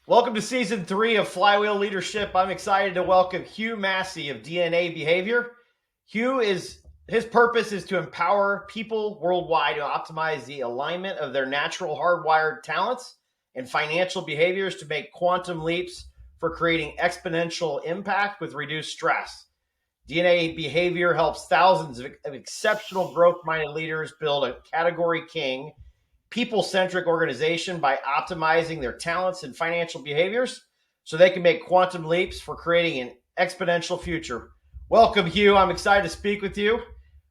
Welcome to season 3 of Flywheel Leadership. I'm excited to welcome Hugh Massie of DNA Behavior. His purpose is to empower people worldwide to optimize the alignment of their natural hardwired talents and financial behaviors to make quantum leaps for creating exponential impact with reduced stress. DNA Behavior helps thousands of exceptional growth-minded leaders build a category king people-centric organization by optimizing their talents and financial behaviors so they can make quantum leaps for creating an exponential future. Welcome, Hugh. I'm excited to speak with you.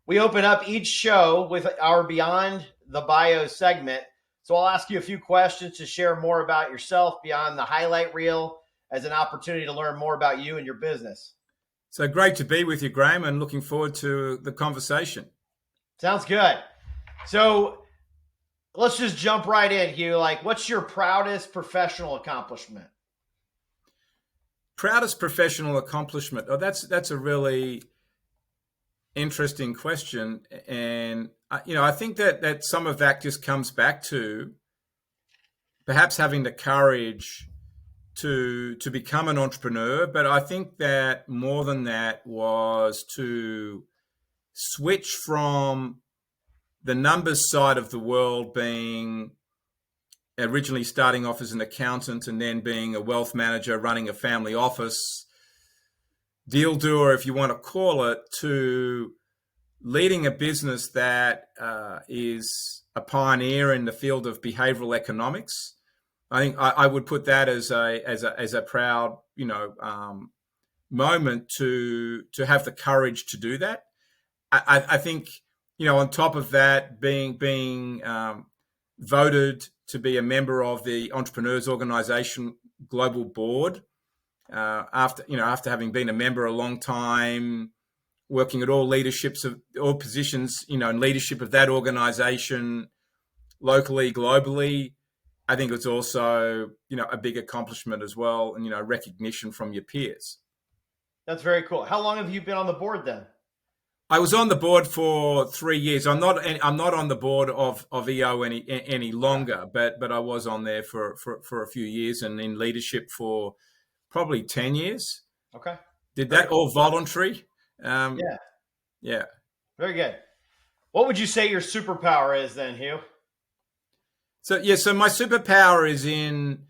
We open up each show with our Beyond the Bio segment. So I'll ask you a few questions to share more about yourself beyond the highlight reel as an opportunity to learn more about you and your business. So great to be with you, Graham, and looking forward to the conversation. Sounds good. So let's just jump right in, Hugh. What's your proudest professional accomplishment? Proudest professional accomplishment? Oh, that's a really interesting question, and I think that some of that just comes back to perhaps having the courage to become an entrepreneur. But I think that more than that was to switch from the numbers side of the world, being originally starting off as an accountant and then being a wealth manager, running a family office, deal doer, if you want to call it, to leading a business that is a pioneer in the field of behavioral economics. I think I would put that as a proud, moment to have the courage to do that. I think, on top of that, being voted to be a member of the Entrepreneurs Organization Global Board, after having been a member a long time, working at all positions, in leadership of that organization, locally, globally. I think it's also, a big accomplishment as well, and recognition from your peers. That's very cool. How long have you been on the board then? I was on the board for 3 years. I'm not on the board of EO any longer, but I was on there for a few years, and in leadership for probably 10 years. Okay. Did that all voluntary? Yeah. Yeah. Very good. What would you say your superpower is then, Hugh? So my superpower is in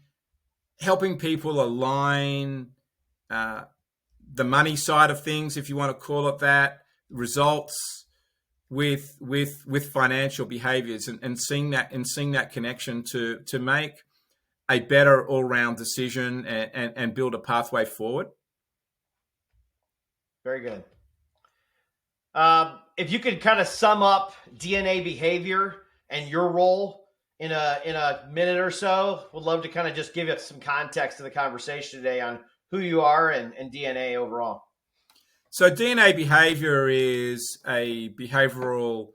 helping people align the money side of things, if you want to call it that, results with financial behaviors, and seeing that connection to make a better all-round decision and build a pathway forward. Very good. If you could kind of sum up DNA Behavior and your role in a minute or so, would love to kind of just give it some context to the conversation today on who you are and DNA overall. So DNA Behavior is a behavioral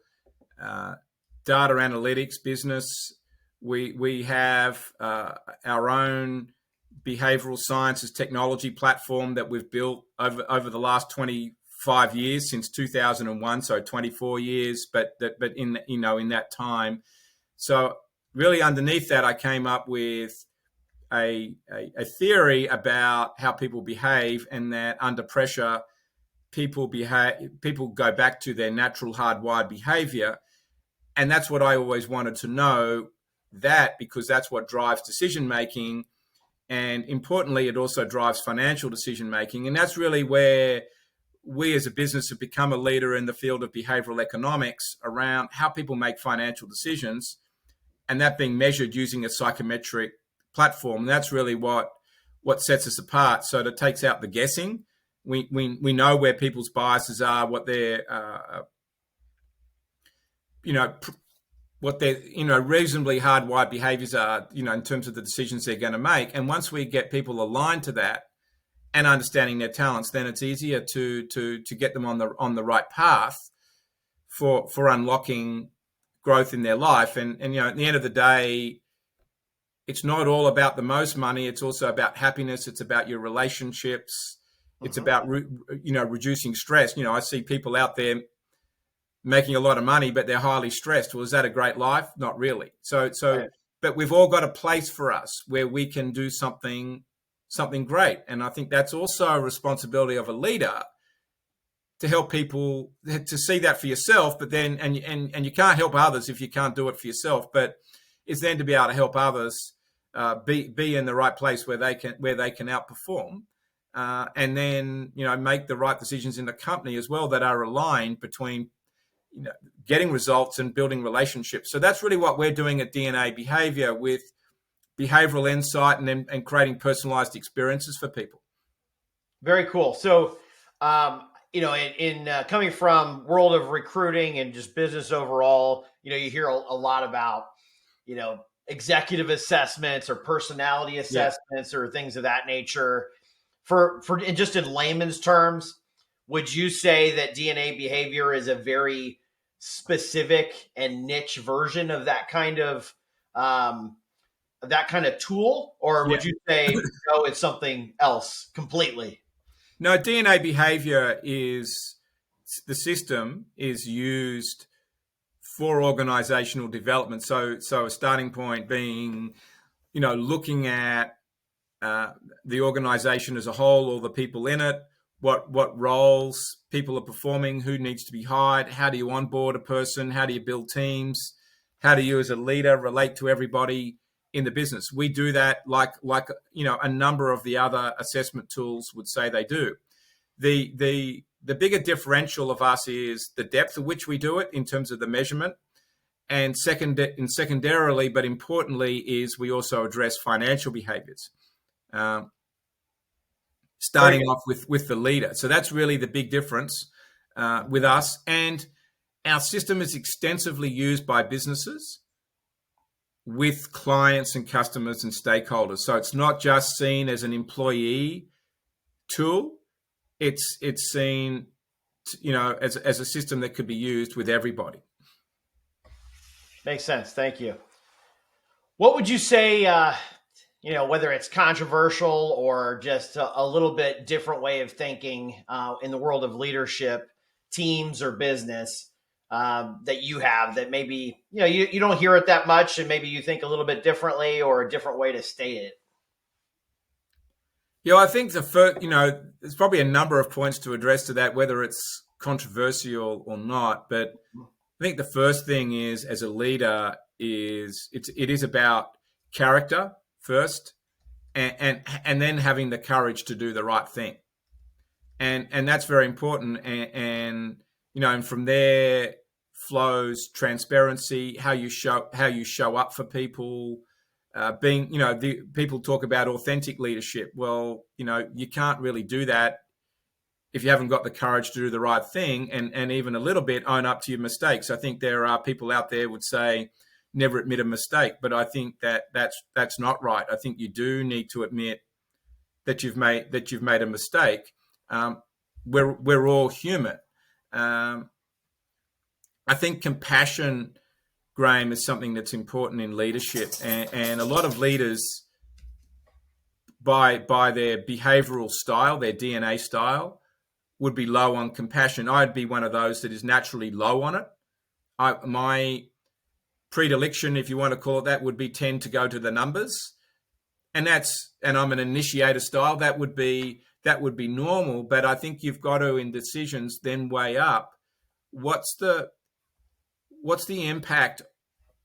data analytics business. We have our own behavioral sciences technology platform that we've built over the last 25 years, since 2001, so 24 years. But in that time, so really underneath that, I came up with a theory about how people behave, and that under pressure, people go back to their natural hardwired behavior. And that's what I always wanted to know, because that's what drives decision making, and importantly, it also drives financial decision making. And that's really where we as a business have become a leader in the field of behavioral economics around how people make financial decisions, and that being measured using a psychometric platform. And that's really what sets us apart. So it takes out the guessing. We know where people's biases are, what their reasonably hardwired behaviors are, in terms of the decisions they're going to make. And once we get people aligned to that and understanding their talents, then it's easier to get them on the right path for unlocking growth in their life. And at the end of the day, it's not all about the most money. It's also about happiness. It's about your relationships. It's about reducing stress. I see people out there making a lot of money, but they're highly stressed. Well, is that a great life? Not really. So Right. but we've all got a place for us where we can do something great. And I think that's also a responsibility of a leader to help people to see that for yourself, but then and you can't help others if you can't do it for yourself, but is then to be able to help others be in the right place where they can outperform, and then make the right decisions in the company as well that are aligned between getting results and building relationships. So that's really what we're doing at DNA Behavior with behavioral insight and creating personalized experiences for people. Very cool. So, in coming from world of recruiting and just business overall, you hear a lot about, executive assessments or personality assessments or things of that nature. And just in layman's terms, would you say that DNA behavior is a very specific and niche version of that kind of tool, or would you say no, it's something else completely? No, DNA behavior is the system is used for organizational development. So a starting point being, looking at the organization as a whole, all the people in it, what roles people are performing, who needs to be hired, how do you onboard a person, how do you build teams, how do you as a leader relate to everybody in the business. We do that like a number of the other assessment tools would say they do. The bigger differential of us is the depth of which we do it in terms of the measurement, and secondarily, but importantly, is we also address financial behaviors, starting off with the leader. So that's really the big difference with us. And our system is extensively used by businesses with clients and customers and stakeholders. So it's not just seen as an employee tool. It's seen, as a system that could be used with everybody. Makes sense. Thank you. What would you say, whether it's controversial or just a little bit different way of thinking in the world of leadership, teams or business, that you have that maybe, you don't hear it that much and maybe you think a little bit differently or a different way to state it? I think the first, there's probably a number of points to address to that, whether it's controversial or not. But I think the first thing is, as a leader, it is about character first, and then having the courage to do the right thing, and that's very important. And from there flows transparency, how you show up for people. The people talk about authentic leadership. Well, you can't really do that if you haven't got the courage to do the right thing and even a little bit own up to your mistakes. I think there are people out there would say never admit a mistake, but I think that's not right. I think you do need to admit that you've made a mistake. We're all human. I think compassion, Graham, is something that's important in leadership, and a lot of leaders, by their behavioral style, their DNA style, would be low on compassion. I'd be one of those that is naturally low on it. My predilection, if you want to call it that, would be tend to go to the numbers, and I'm an initiator style. That would be normal, but I think you've got to, in decisions, then weigh up what's the impact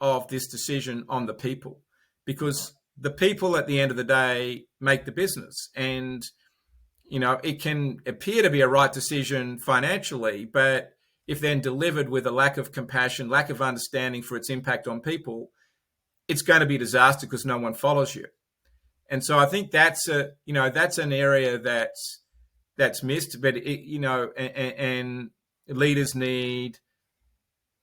of this decision on the people, because the people at the end of the day make the business. And it can appear to be a right decision financially, but if then delivered with a lack of compassion, lack of understanding for its impact on people, it's going to be a disaster because no one follows you. And so I think that's an area that's missed, but and leaders need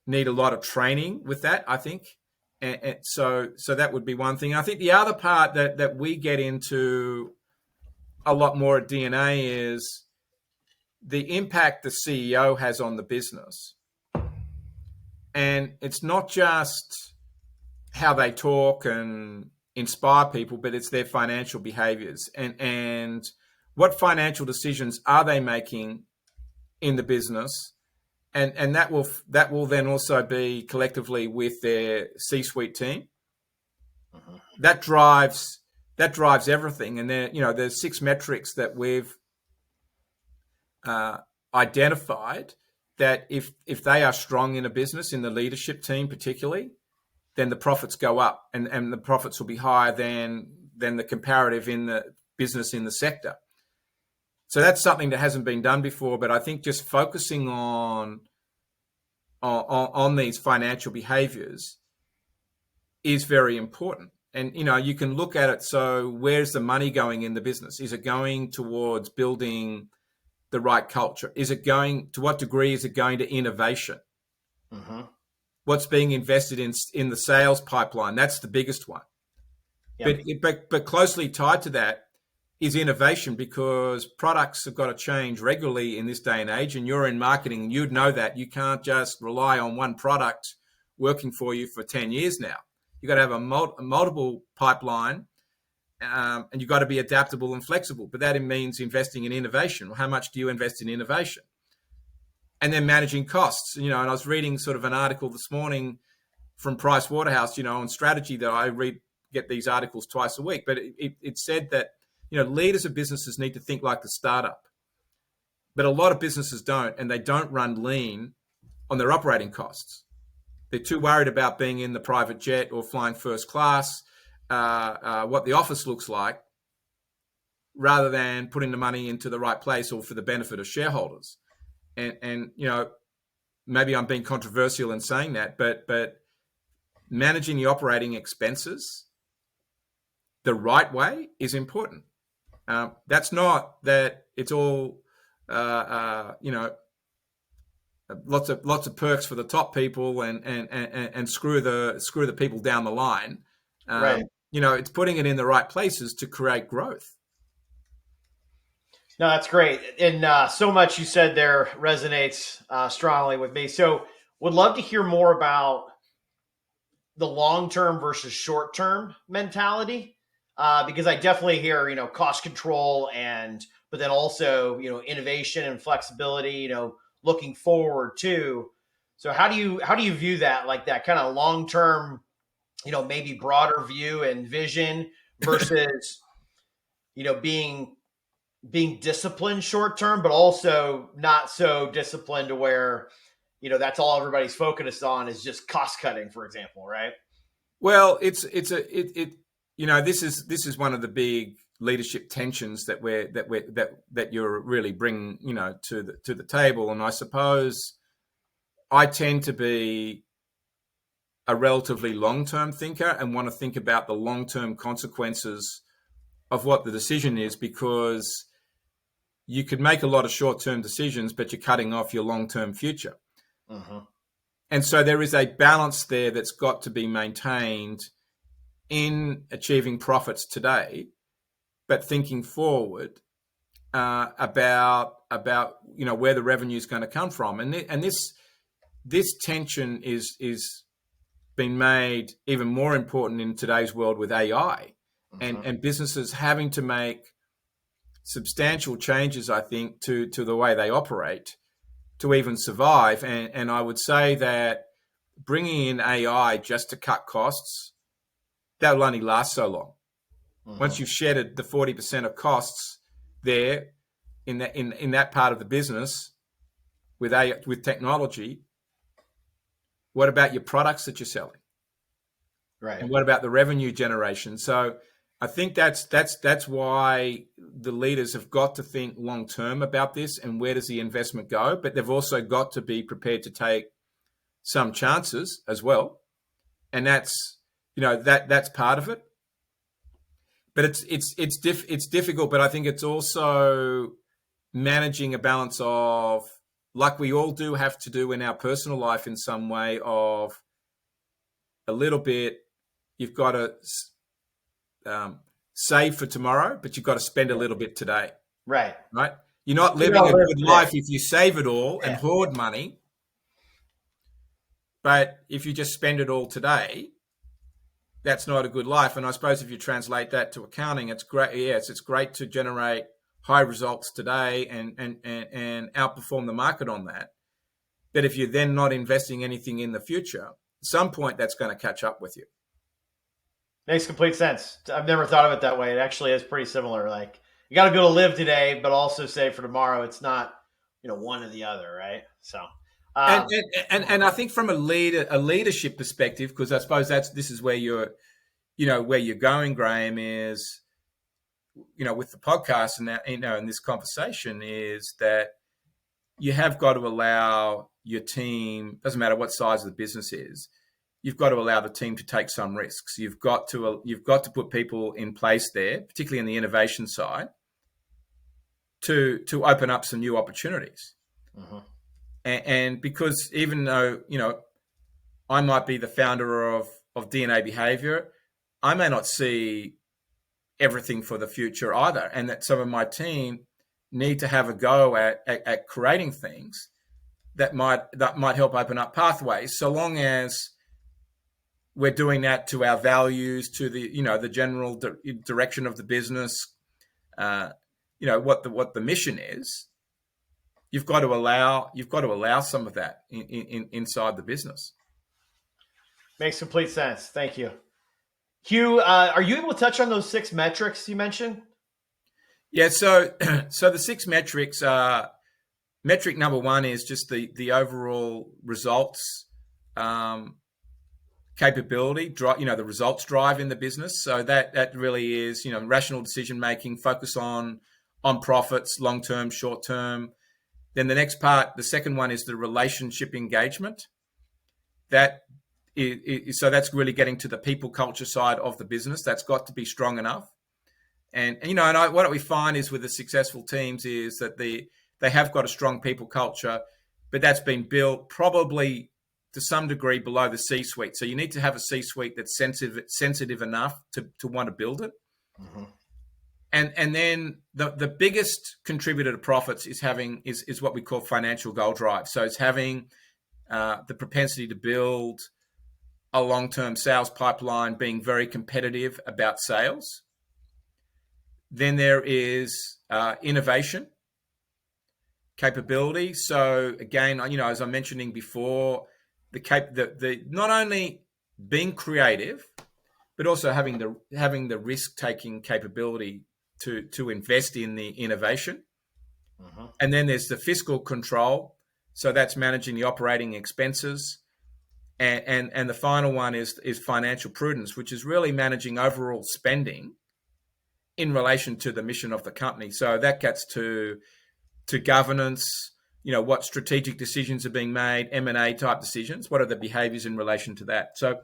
a lot of training with that, I think. And so that would be one thing. I think the other part that we get into a lot more at DNA is the impact the CEO has on the business. And it's not just how they talk and inspire people, but it's their financial behaviors and what financial decisions are they making in the business. And that will then also be collectively with their C-suite team. Mhm. That drives everything. And there's 6 metrics that we've uh, identified that if they are strong in a business, in the leadership team particularly, then the profits go up, and the profits will be higher than the comparative in the business in the sector. So that's something that hasn't been done before, but I think just focusing on these financial behaviors is very important. And you can look at it. So where's the money going in the business? Is it going towards building the right culture? Is it going, to what degree is it going to innovation? Mhm. What's being invested in the sales pipeline? That's the biggest one. Yep. But closely tied to that is innovation, because products have got to change regularly in this day and age. And you're in marketing, and you'd know that you can't just rely on one product working for you for 10 years now. You've got to have a multiple pipeline, and you've got to be adaptable and flexible. But that means investing in innovation. Well, how much do you invest in innovation? And then managing costs. And I was reading sort of an article this morning from Price Waterhouse, on strategy, that I get these articles twice a week. But it said that, leaders of businesses need to think like the startup. But a lot of businesses don't, and they don't run lean on their operating costs. They're too worried about being in the private jet or flying first class, what the office looks like, rather than putting the money into the right place or for the benefit of shareholders. And maybe I'm being controversial in saying that, but managing the operating expenses the right way is important. That's not that it's all, lots of perks for the top people and screw the people down the line. Right. It's putting it in the right places to create growth. No, that's great. And so much you said there resonates strongly with me. So would love to hear more about the long-term versus short-term mentality, because I definitely hear, cost control but then also, innovation and flexibility, looking forward too. So how do you view that, like that kind of long-term, maybe broader view and vision versus, being disciplined short term, but also not so disciplined to where, that's all everybody's focused on is just cost cutting, for example, right? Well, this is one of the big leadership tensions that you're really bringing to the table. And I suppose I tend to be a relatively long-term thinker and want to think about the long-term consequences of what the decision is, because you could make a lot of short-term decisions, but you're cutting off your long-term future. Mm-hmm. And so there is a balance there that's got to be maintained in achieving profits today, but thinking forward about where the revenue is going to come from. And this tension is been made even more important in today's world with AI, Mm-hmm. and businesses having to make substantial changes, I think, to the way they operate to even survive. And I would say that bringing in AI just to cut costs, that will only last so long. Mm-hmm. Once you've shedded the 40% of costs there in that part of the business with technology, what about your products that you're selling? Right. And what about the revenue generation? So I think that's why the leaders have got to think long term about this, and where does the investment go? But they've also got to be prepared to take some chances as well, and that's that's part of it. But it's difficult. But I think it's also managing a balance of, like we all do have to do in our personal life in some way, of a little bit. You've got to save for tomorrow, but you've got to spend a little bit today, Right. right? You're not You living don't a live good today. life if you save it all and Yeah. hoard money. But if you just spend it all today, that's not a good life. And I suppose if you translate that to accounting, it's great. Yes, it's great to generate high results today and outperform the market on that. But if you're then not investing anything in the future, at some point that's going to catch up with you. Makes complete sense. I've never thought of it that way. It actually is pretty similar. Like you got to be able to live today, but also save for tomorrow. It's not, one or the other, right? So, And um, and I think from a leadership perspective, because I suppose this is where where you're going, Graham, is with the podcast and that, in this conversation is that you have got to allow your team, doesn't matter what size of the business is, you've got to allow the team to take some risks. You've got to put people in place there, particularly in the innovation side, to open up some new opportunities. mhm. And because even though I might be the founder of DNA Behavior, I may not see everything for the future either, and that some of my team need to have a go at creating things that might help open up pathways, so long as we're doing that to our values, to the general direction of the business, what the mission is. You've got to allow some of that inside the business. Makes complete sense. Thank you. Hugh, are you able to touch on those 6 metrics you mentioned? Yeah. So so the 6 metrics are. Metric number one is just the overall results capability, the results drive in the business. So that really is rational decision making, focus on profits, long term, short term. Then the next part, the second one is the relationship engagement. So that's really getting to the people culture side of the business. That's got to be strong enough. And what we find is with the successful teams is that they have got a strong people culture, but that's been built probably to some degree below the C-suite. So you need to have a C-suite that's sensitive enough to want to build it. Mm-hmm. And then the biggest contributor to profits is what we call financial goal drive. So it's having the propensity to build a long-term sales pipeline, being very competitive about sales. Then there is innovation capability. So again, as I'm mentioning before, the not only being creative, but also having the risk-taking capability to invest in the innovation. Mm-hmm. And then there's the fiscal control. So that's managing the operating expenses. And the final one is financial prudence, which is really managing overall spending in relation to the mission of the company. So that gets to governance, what strategic decisions are being made, M&A type decisions, what are the behaviors in relation to that. So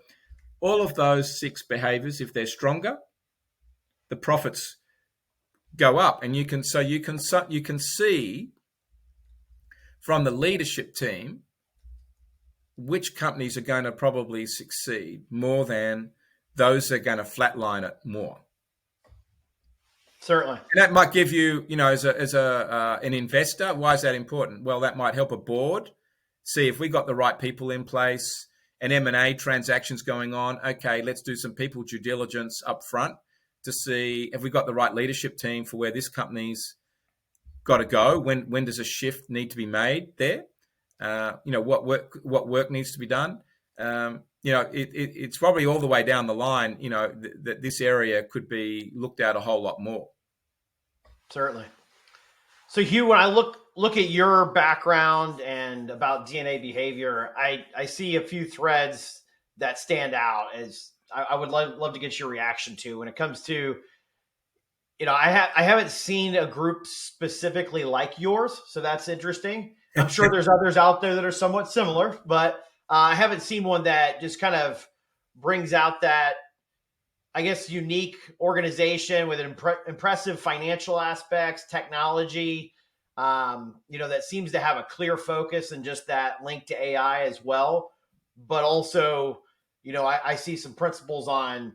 all of those 6 behaviors, if they're stronger, the profits go up. And you can see from the leadership team which companies are going to probably succeed more than those that are going to flatline it more. Certainly. And that might give you, as an investor, why is that important? Well, that might help a board see if we got the right people in place, and M&A transactions going on. Okay, let's do some people due diligence up front to see if we got the right leadership team for where this company's got to go. When does a shift need to be made there? What work needs to be done. It's probably all the way down the line. That this area could be looked at a whole lot more. Certainly. So Hugh, when I look at your background and about DNA behavior, I see a few threads that stand out as I would love to get your reaction to when it comes to, I haven't seen a group specifically like yours, so that's interesting. I'm sure there's others out there that are somewhat similar, but I haven't seen one that just kind of brings out that, I guess, unique organization with impressive financial aspects, technology, that seems to have a clear focus and just that link to AI as well. But also, I see some principles on,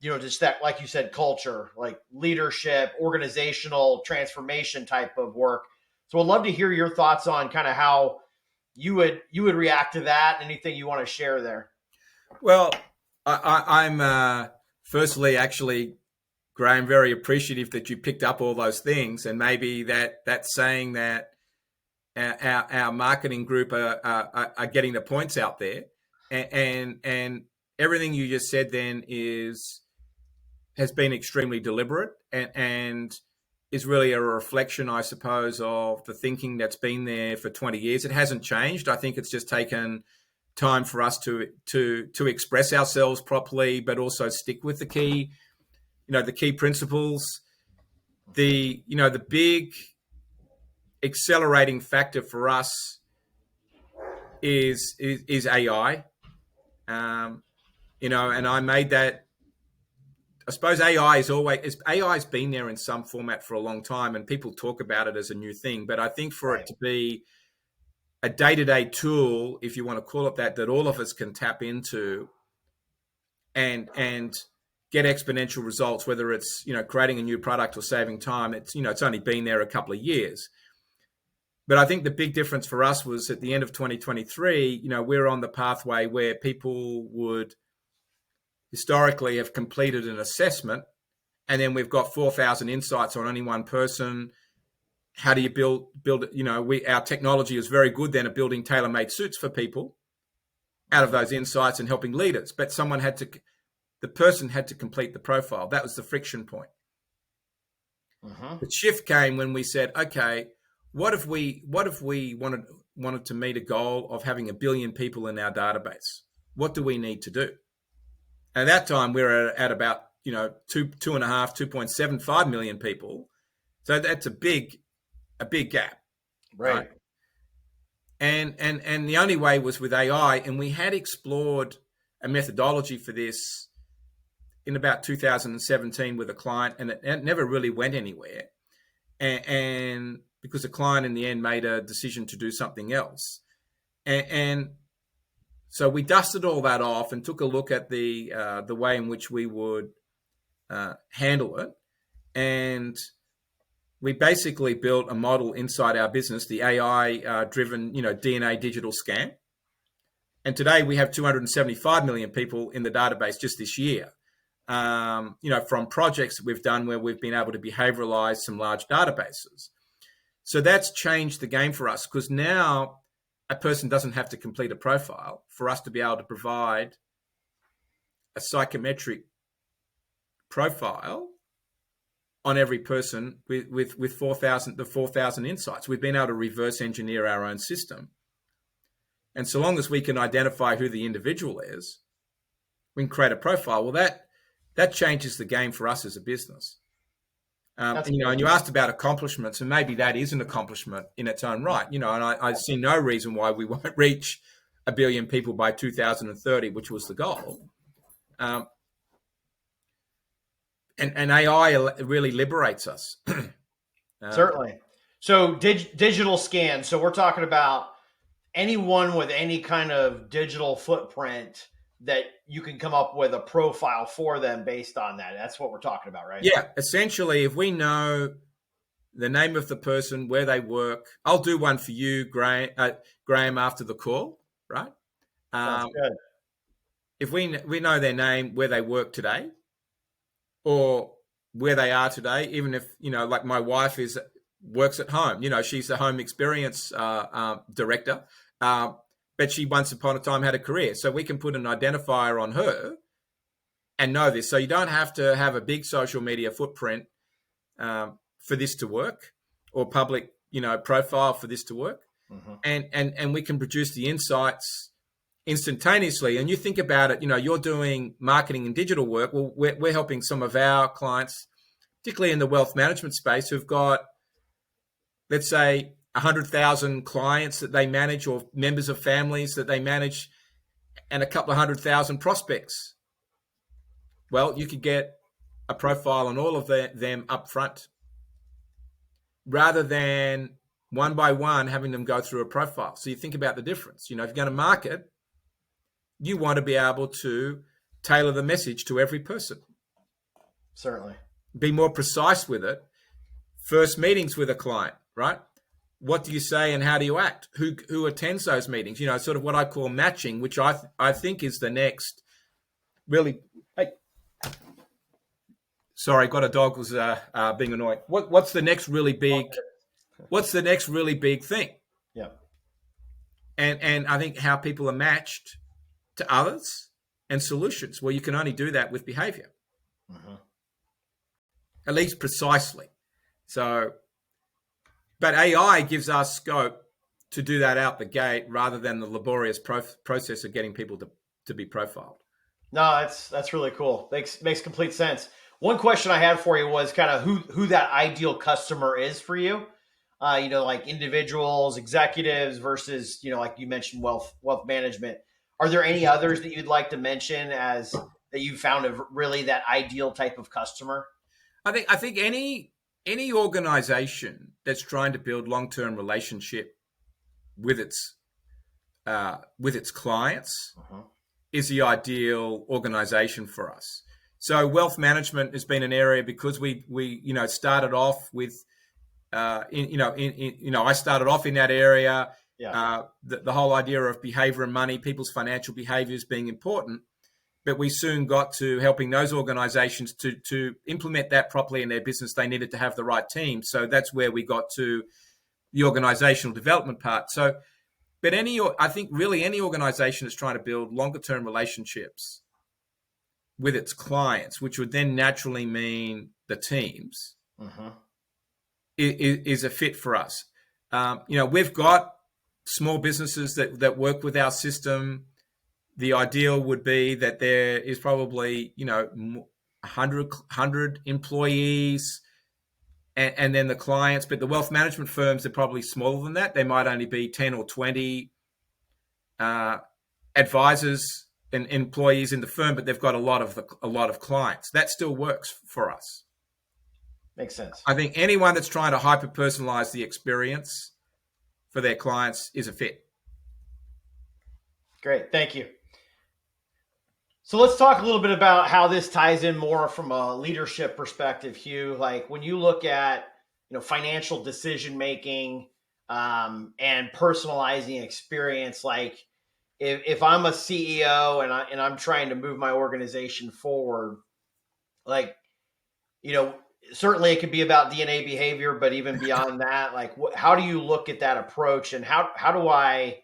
just that, like you said, culture, like leadership, organizational transformation type of work. So I'd love to hear your thoughts on kind of how you would react to that. Anything you want to share there? Well, I'm firstly, actually, Graham, very appreciative that you picked up all those things, and maybe that's saying that our marketing group are getting the points out there, and everything you just said then has been extremely deliberate and is really a reflection, I suppose, of the thinking that's been there for 20 years. It hasn't changed. I think it's just taken time for us to express ourselves properly, but also stick with the key principles. The big accelerating factor for us is AI. And I made that. I suppose AI's been there in some format for a long time, and people talk about it as a new thing. But I think for it to be a day-to-day tool, if you want to call it that all of us can tap into and get exponential results, whether it's creating a new product or saving time, it's only been there a couple of years. But I think the big difference for us was at the end of 2023, we're on the pathway where people would historically have completed an assessment, and then we've got 4,000 insights on any one person. How do you build it? Our technology is very good then at building tailor-made suits for people out of those insights and helping leaders. But the person had to complete the profile. That was the friction point. The shift came when we said, okay, what if we wanted to meet a goal of having 1 billion people in our database? What do we need to do? At that time, we were at about 2.75 million people. So that's a big gap, right? And the only way was with AI, and we had explored a methodology for this in about 2017 with a client, and it never really went anywhere. And because the client in the end made a decision to do something else, and so we dusted all that off and took a look at the way in which we would handle it, and we basically built a model inside our business, the AI-driven, DNA digital scan. And today we have 275 million people in the database just this year. From projects that we've done where we've been able to behavioralize some large databases. So that's changed the game for us, because now a person doesn't have to complete a profile for us to be able to provide a psychometric profile on every person with 4,000 insights. We've been able to reverse engineer our own system. And so long as we can identify who the individual is, we can create a profile. Well, that changes the game for us as a business. And you asked about accomplishments, and maybe that is an accomplishment in its own right. And I see no reason why we won't reach 1 billion people by 2030, which was the goal. And AI really liberates us. Certainly. So digital scan. So we're talking about anyone with any kind of digital footprint that you can come up with a profile for them based on that. That's what we're talking about, right? Yeah. Essentially, if we know the name of the person, where they work, I'll do one for you, Graham, after the call, right? Sounds good. If we know their name, where they work today, or where they are today, even if, like my wife works at home, she's the home experience director, but she once upon a time had a career. So we can put an identifier on her and know this. So you don't have to have a big social media footprint for this to work, or public, profile for this to work. And we can produce the insights instantaneously. And you think about it, you're doing marketing and digital work. Well, we're helping some of our clients, particularly in the wealth management space, who've got, let's say, 100,000 clients that they manage, or members of families that they manage, and a couple of 100,000 prospects. Well, you could get a profile on all of them up front, rather than one by one having them go through a profile. So you think about the difference. If you're going to market, you want to be able to tailor the message to every person. Certainly. Be more precise with it. First meetings with a client, right? What do you say and how do you act? Who attends those meetings? Sort of what I call matching, which I think is the next really. Hey, sorry, got a dog was being annoying. What's the next really big? What's the next really big thing? Yeah. And I think how people are matched to others and solutions. Well, you can only do that with behavior, at least precisely. So, but AI gives us scope to do that out the gate rather than the laborious process of getting people to be profiled. No, that's really cool. Makes complete sense. One question I had for you was kind of who that ideal customer is for you. Like individuals, executives versus, like you mentioned, wealth management. Are there any others that you'd like to mention as that you found a really that ideal type of customer? I think any organization that's trying to build long-term relationship with its clients is the ideal organization for us. So wealth management has been an area because we started off with I started off in that area. Yeah. The whole idea of behavior and money, people's financial behaviors being important, but we soon got to helping those organizations to implement that properly in their business. They needed to have the right team. So that's where we got to the organizational development part. So, but I think really any organization is trying to build longer term relationships with its clients, which would then naturally mean the teams, is a fit for us. We've got small businesses that work with our system. The ideal would be that there is probably 100 employees, and then the clients. But the wealth management firms are probably smaller than that. They might only be 10 or 20 advisors and employees in the firm, but they've got a lot of clients. That still works for us. Makes sense. I think anyone that's trying to hyper personalize the experience for their clients is a fit. Great, thank you. So let's talk a little bit about how this ties in more from a leadership perspective, Hugh. Like when you look at financial decision making and personalizing experience, like if I'm a CEO and I'm trying to move my organization forward, like certainly it could be about DNA behavior, but even beyond that, like how do you look at that approach, and how do I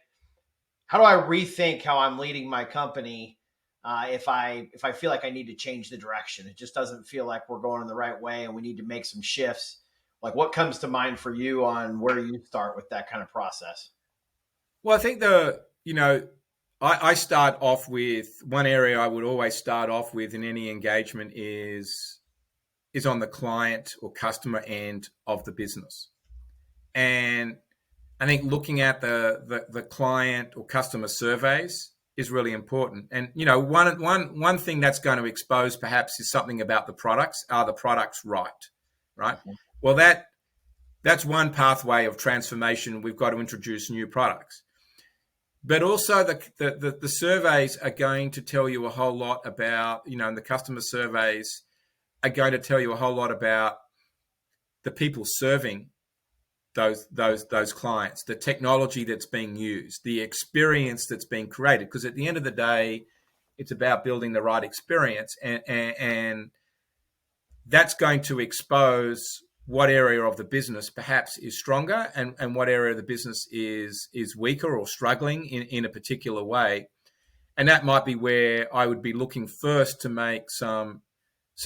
rethink how I'm leading my company? If I feel like I need to change the direction, it just doesn't feel like we're going in the right way, and we need to make some shifts. Like, what comes to mind for you on where you start with that kind of process? Well, I think I start off with one area I would always start off with in any engagement is on the client or customer end of the business, and I think looking at the client or customer surveys is really important. And one thing that's going to expose perhaps is something about the products. Are the products right? Mm-hmm. Well, that's one pathway of transformation. We've got to introduce new products, but also the surveys are going to tell you a whole lot about and the customer surveys are going to tell you a whole lot about the people serving those clients, the technology that's being used, the experience that's being created. Because at the end of the day, it's about building the right experience, and that's going to expose what area of the business perhaps is stronger and what area of the business is weaker or struggling in a particular way. And that might be where I would be looking first to make some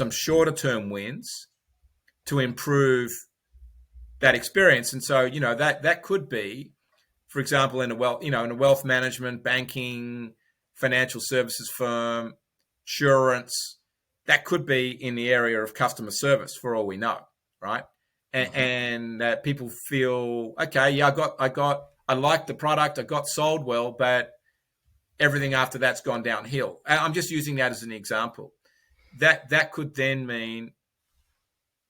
shorter term wins to improve that experience. And so, that could be, for example, in a wealth management, banking, financial services firm, insurance, that could be in the area of customer service for all we know, right? And that people feel, okay, yeah, I like the product, I got sold well, but everything after that's gone downhill. And I'm just using that as an example. That could then mean,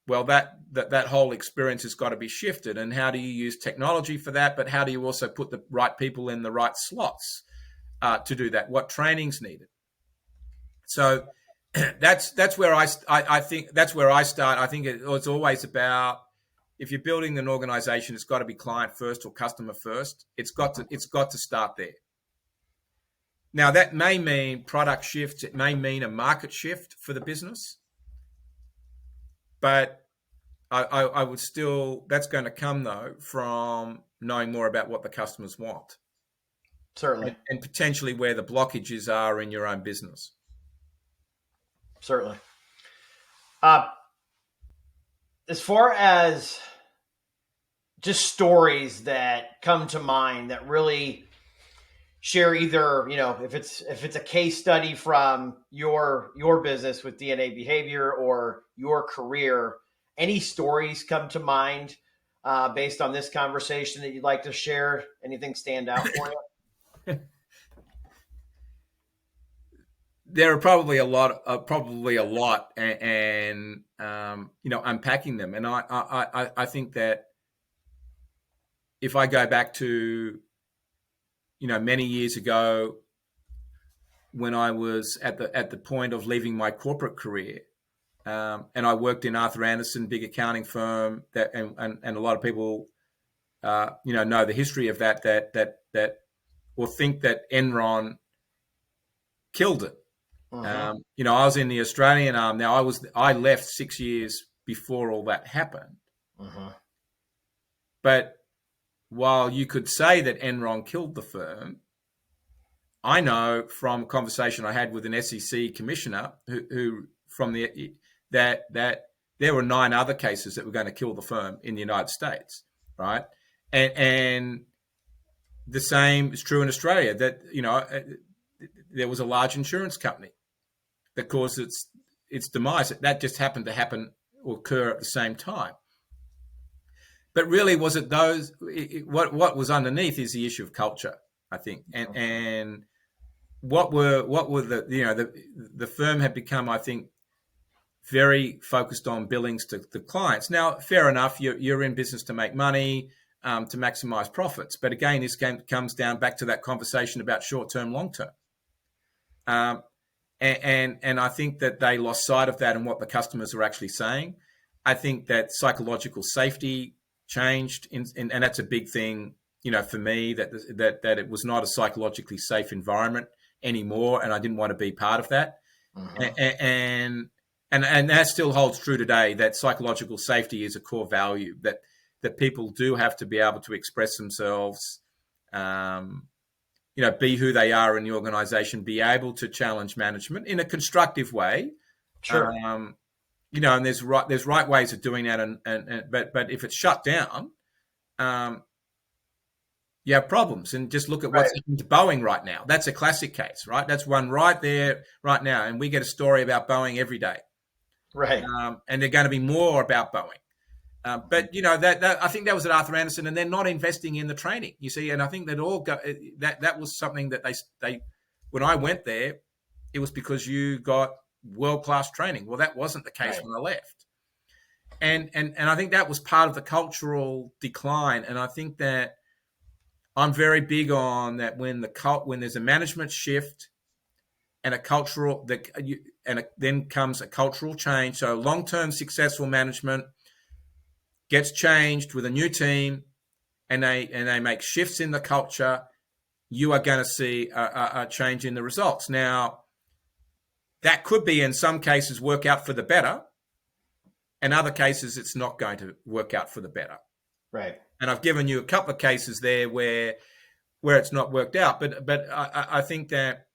well, that whole experience has got to be shifted. And how do you use technology for that? But how do you also put the right people in the right slots to do that? What training's needed? So that's where I think that's where I start. I think it's always about, if you're building an organization, it's got to be client first or customer first. It's got to start there. Now, that may mean product shifts. It may mean a market shift for the business. But I would still, that's going to come, though, from knowing more about what the customers want. Certainly. and potentially where the blockages are in your own business. Certainly. Uh, as far as just stories that come to mind that really share, either, if it's a case study from your business with DNA Behavior or your career, any stories come to mind based on this conversation that you'd like to share? Anything stand out for you? There are probably a lot, and unpacking them. And I think that if I go back to, many years ago, when I was at the point of leaving my corporate career, and I worked in Arthur Andersen, big accounting firm, and a lot of people, know the history of that or think that Enron killed it. Uh-huh. I was in the Australian arm. Now I left 6 years before all that happened. Uh-huh. But while you could say that Enron killed the firm, I know from a conversation I had with an SEC commissioner who from that there were 9 other cases that were going to kill the firm in the United States, right? And the same is true in Australia. That there was a large insurance company that caused its demise. That just happened to happen or occur at the same time. But really, was it those? What was underneath is the issue of culture, I think, and what were the firm had become, I think, very focused on billings to the clients. Now, fair enough, you're in business to make money, to maximize profits. But again, this comes down back to that conversation about short-term, long-term. And I think that they lost sight of that and what the customers were actually saying. I think that psychological safety changed, and that's a big thing, for me, that it was not a psychologically safe environment anymore, and I didn't want to be part of that. Uh-huh. And that still holds true today, that psychological safety is a core value, that people do have to be able to express themselves, be who they are in the organization, be able to challenge management in a constructive way. Sure. And there's right ways of doing that, but if it's shut down, you have problems. And just look at what's happening to Boeing right now. That's a classic case, right? That's one right there, right now. And we get a story about Boeing every day. Right. And they're going to be more about Boeing. But that I think that was at Arthur Andersen, and they're not investing in the training. You see, and I think that was something that they when I went there, it was because you got world-class training. Well, that wasn't the case when I left, and I think that was part of the cultural decline. And I think that I'm very big on that when there's a management shift and a cultural then comes a cultural change. So long-term successful management gets changed with a new team, and they make shifts in the culture, you are going to see a change in the results. Now, that could be in some cases work out for the better, and other cases it's not going to work out for the better. Right. And I've given you a couple of cases there where it's not worked out, but I think that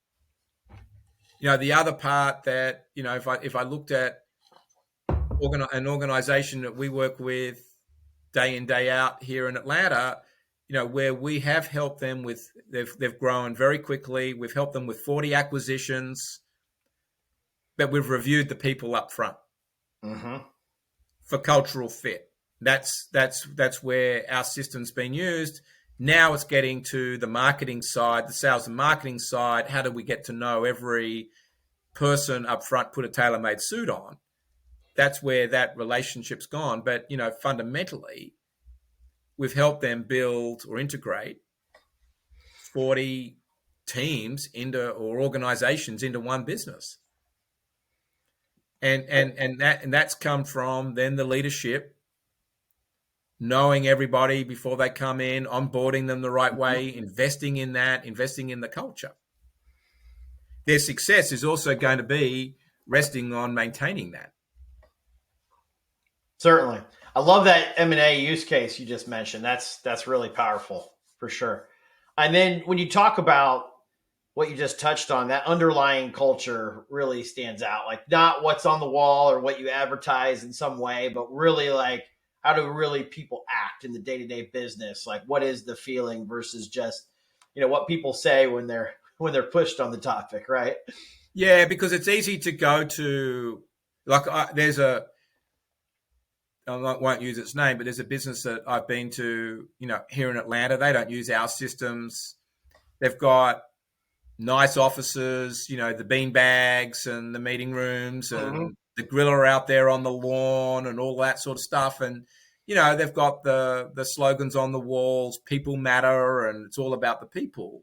the other part that if I looked at an organization that we work with day in, day out here in Atlanta, where we have helped them with, they've grown very quickly. We've helped them with 40 acquisitions, but we've reviewed the people up front for cultural fit. That's where our system's been used. Now it's getting to the marketing side, the sales and marketing side. How do we get to know every person up front, put a tailor-made suit on? That's where that relationship's gone. But, fundamentally, we've helped them build or integrate 40 teams or organizations into one business. And that's come from then the leadership knowing everybody before they come in, onboarding them the right way, investing in the culture. Their success is also going to be resting on maintaining that. Certainly. I love that M&A use case you just mentioned. That's really powerful for sure. And then when you talk about what you just touched on, that underlying culture really stands out. Like not what's on the wall or what you advertise in some way, but really like how do really people act in the day-to-day business? Like what is the feeling versus just, what people say when they're pushed on the topic, right? Yeah, because it's easy to go to, like, there's a, I won't use its name, but there's a business that I've been to, here in Atlanta. They don't use our systems. They've got nice offices, the bean bags and the meeting rooms Mm-hmm. and the griller out there on the lawn and all that sort of stuff. And, they've got the slogans on the walls, people matter, and it's all about the people.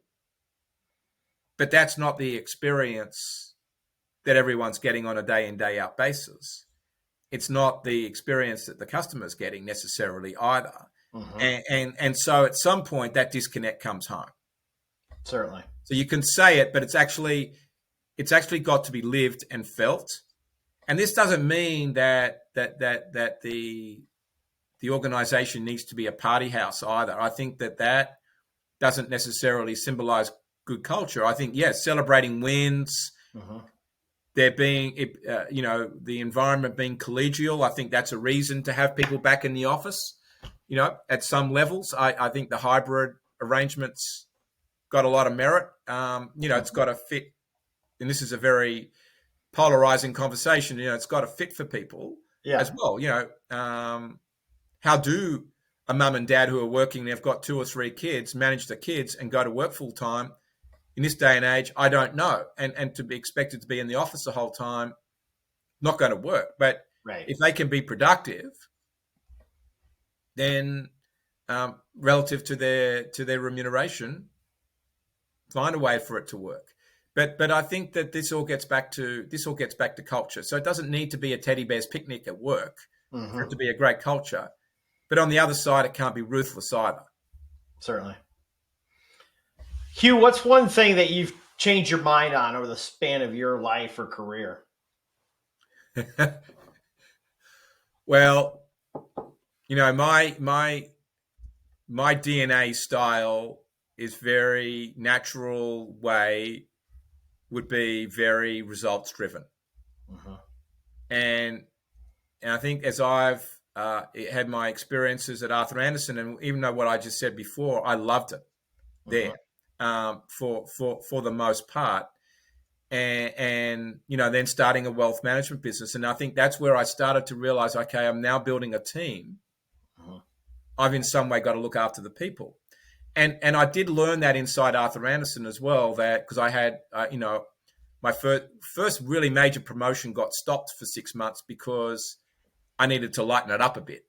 But that's not the experience that everyone's getting on a day in, day out basis. It's not the experience that the customer's getting necessarily either. Mm-hmm. And so at some point that disconnect comes home. Certainly. So you can say it, but it's actually got to be lived and felt. And this doesn't mean that the organization needs to be a party house either. I think that doesn't necessarily symbolize good culture. I think, yes, celebrating wins, Mm-hmm. there being, the environment being collegial. I think that's a reason to have people back in the office, at some levels. I think the hybrid arrangements got a lot of merit. It's got to fit, and this is a very polarizing conversation. It's got to fit for people Yeah. as well. How do a mum and dad who are working, they've got 2 or 3 kids, manage the kids and go to work full time? In this day and age, I don't know. And to be expected to be in the office the whole time, not going to work. But Right. if they can be productive, then relative to their remuneration, find a way for it to work. But I think that this all gets back to culture. So it doesn't need to be a teddy bear's picnic at work for Mm-hmm. it to be a great culture. But on the other side, it can't be ruthless either. Certainly. Hugh, what's one thing that you've changed your mind on over the span of your life or career? Well, my DNA style is very natural way, would be very results driven. Mm-hmm. And I think as I've had my experiences at Arthur Andersen, and even though what I just said before, I loved it Mm-hmm. there, for the most part. And then starting a wealth management business. And I think that's where I started to realize, okay, I'm now building a team. Mm-hmm. I've in some way got to look after the people. And I did learn that inside Arthur Andersen as well, that because I had, my first really major promotion got stopped for 6 months because I needed to lighten it up a bit.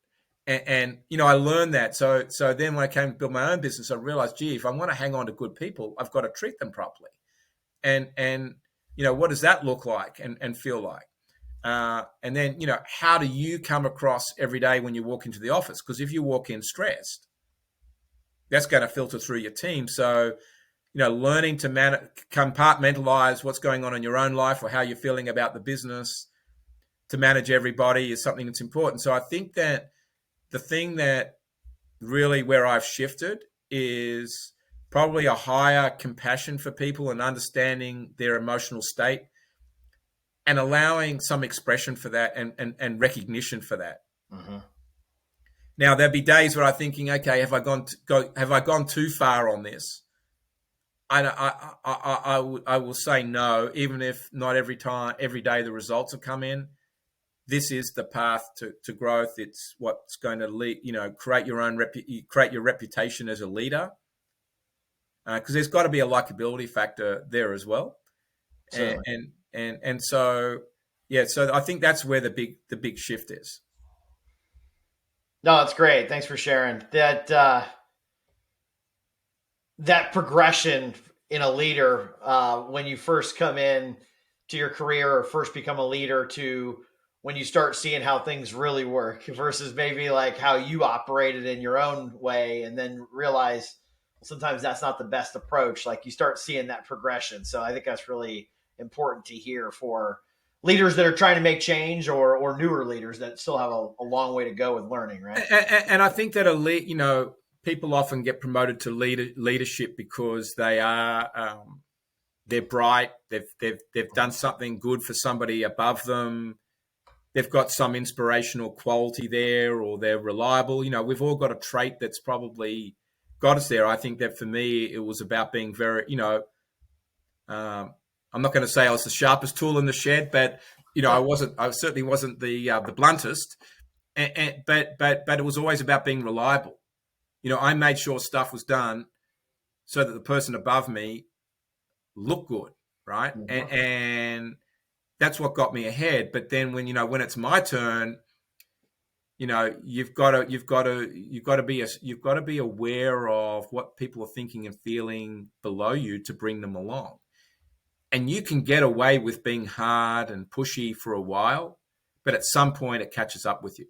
And I learned that. So then when I came to build my own business, I realized, gee, if I want to hang on to good people, I've got to treat them properly. And what does that look like and feel like? And then, how do you come across every day when you walk into the office? Because if you walk in stressed, that's going to filter through your team. So, learning to compartmentalize what's going on in your own life or how you're feeling about the business to manage everybody is something that's important. So I think that the thing that really where I've shifted is probably a higher compassion for people and understanding their emotional state and allowing some expression for that and recognition for that. Mm-hmm. Now, there'll be days where I'm thinking, okay, have I gone too far on this? I will say no, even if not every day the results have come in. This is the path to growth. It's what's going to lead, create your reputation as a leader. Because there's got to be a likability factor there as well. And so, yeah, so I think that's where the big shift is. No, that's great. Thanks for sharing that progression in a leader when you first come in to your career or first become a leader to when you start seeing how things really work versus maybe like how you operated in your own way and then realize sometimes that's not the best approach. Like you start seeing that progression. So I think that's really important to hear for leaders that are trying to make change or newer leaders that still have a long way to go with learning, right? And I think that people often get promoted to leadership because they're bright. They've done something good for somebody above them. They've got some inspirational quality there, or they're reliable. We've all got a trait that's probably got us there. I think that for me, it was about being very, I'm not going to say I was the sharpest tool in the shed, but I certainly wasn't the bluntest. But it was always about being reliable. I made sure stuff was done so that the person above me looked good, right? Mm-hmm. And that's what got me ahead. But then when it's my turn, you've got to be aware of what people are thinking and feeling below you to bring them along. And you can get away with being hard and pushy for a while, but at some point it catches up with you.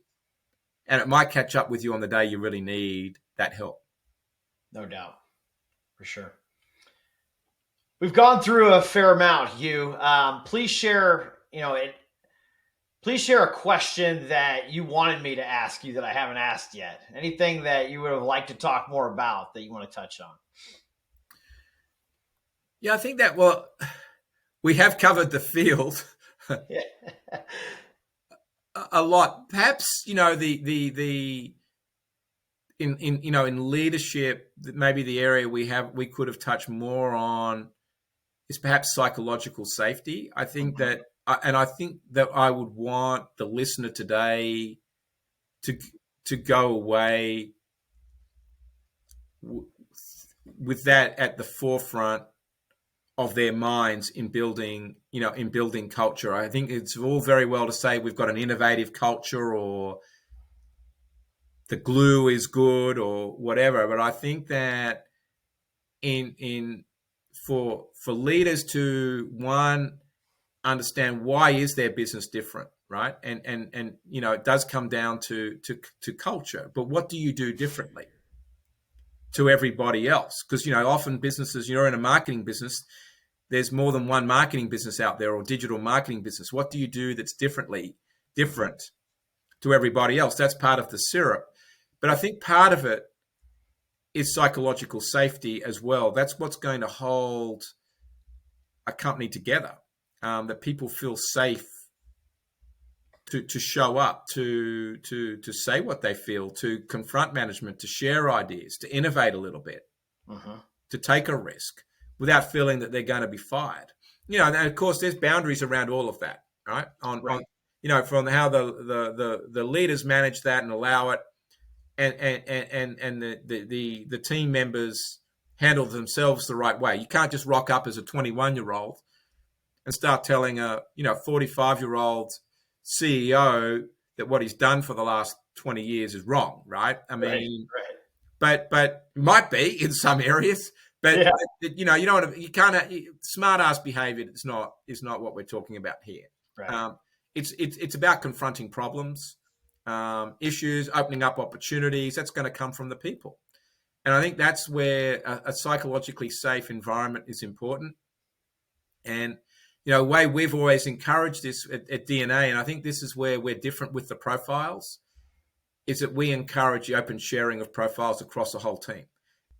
And it might catch up with you on the day you really need that help. No doubt. For sure. We've gone through a fair amount, Hugh. Please share, please share a question that you wanted me to ask you that I haven't asked yet. Anything that you would have liked to talk more about that you want to touch on? Yeah, I think that, we have covered the field a lot. Perhaps, in leadership, maybe the area we could have touched more on is perhaps psychological safety. I think that, and I think that I would want the listener today to go away with that at the forefront of their minds in building culture. I think it's all very well to say we've got an innovative culture, or the glue is good, or whatever. But I think that for leaders to, one, understand why is their business different, right? And it does come down to culture. But what do you do differently to everybody else? Because often businesses, you're in a marketing business, there's more than one marketing business out there, or digital marketing business. What do you do that's different to everybody else? That's part of the syrup. But I think part of it is psychological safety as well. That's what's going to hold a company together, that people feel safe to show up, to say what they feel, to confront management, to share ideas, to innovate a little bit, to take a risk without feeling that they're going to be fired. And of course, there's boundaries around all of that, right? On from how the leaders manage that and allow it, and the team members handle themselves the right way. You can't just rock up as a 21-year-old and start telling a 45-year-old CEO that what he's done for the last 20 years is wrong, right? I mean, right. But might be in some areas. But you can't. Smart ass behavior is not what we're talking about here. Right. It's about confronting problems, issues, opening up opportunities. That's going to come from the people, and I think that's where a psychologically safe environment is important. And the way we've always encouraged this at DNA, and I think this is where we're different with the profiles, is that we encourage the open sharing of profiles across the whole team,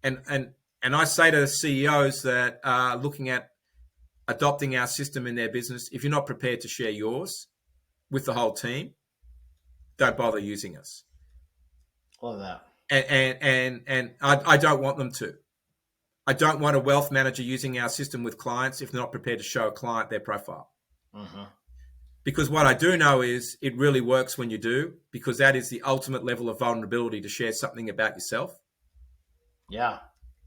and I say to CEOs that are looking at adopting our system in their business, if you're not prepared to share yours with the whole team, don't bother using us. Love that. And I don't want them to. I don't want a wealth manager using our system with clients if they're not prepared to show a client their profile. Because what I do know is it really works when you do, because that is the ultimate level of vulnerability to share something about yourself. Yeah.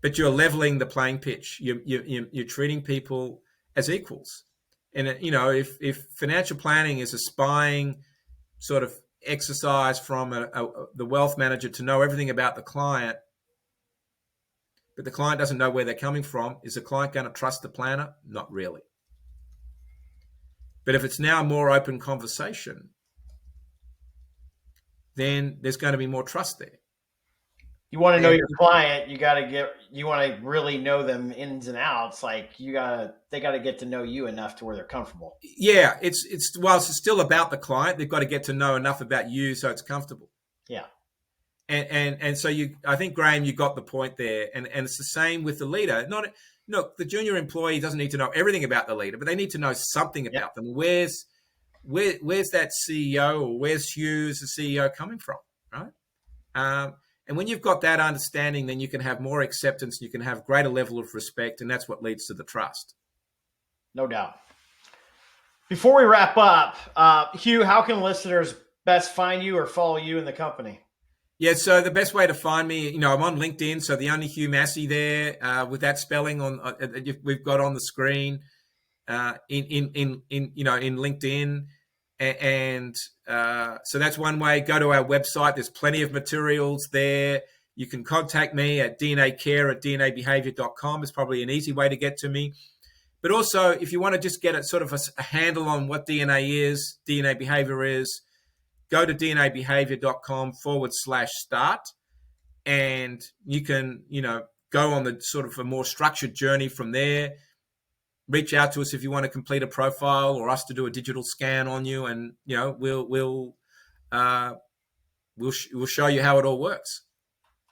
But you're leveling the playing pitch. You're treating people as equals. And if financial planning is a spying sort of exercise from the wealth manager to know everything about the client, but the client doesn't know where they're coming from, is the client going to trust the planner? Not really. But if it's now a more open conversation, then there's going to be more trust there. You want to know your client, you want to really know them ins and outs. Like they got to get to know you enough to where they're comfortable. Yeah. Whilst it's still about the client, they've got to get to know enough about you so it's comfortable. Yeah. And so I think, Graham, you got the point there. And it's the same with the leader. The junior employee doesn't need to know everything about the leader, but they need to know something Yep. about them. Where's that CEO, or where's Hugh as the CEO coming from, right? And when you've got that understanding, then you can have more acceptance, you can have greater level of respect, and that's what leads to the trust. No doubt. Before we wrap up, Hugh, how can listeners best find you or follow you in the company? Yeah, so the best way to find me, I'm on LinkedIn, so the only Hugh Massie there, with that spelling we've got on the screen, in LinkedIn, and so that's one way. Go to our website. There's plenty of materials there. You can contact me at dnacare@dnabehavior.com. It's probably an easy way to get to me. But also, if you want to just get a sort of a handle on what DNA is, DNA behavior is, go to dnabehavior.com/start, and you can, go on the sort of a more structured journey from there. Reach out to us if you want to complete a profile or us to do a digital scan on you, and we'll show you how it all works.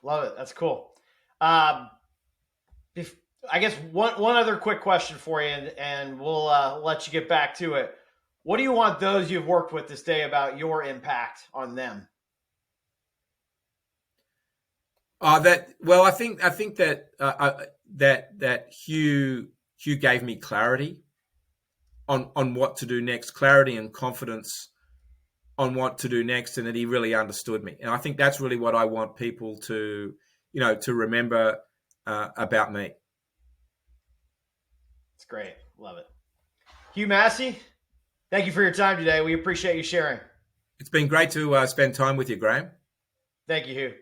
Love it. That's cool. I guess one other quick question for you, and we'll let you get back to it. What do you want those you've worked with to say about your impact on them? I think that Hugh gave me clarity on what to do next, clarity and confidence on what to do next, and that he really understood me. And I think that's really what I want people to remember about me. It's great. Love it. Hugh Massie, thank you for your time today. We appreciate you sharing. It's been great to spend time with you, Graham. Thank you, Hugh.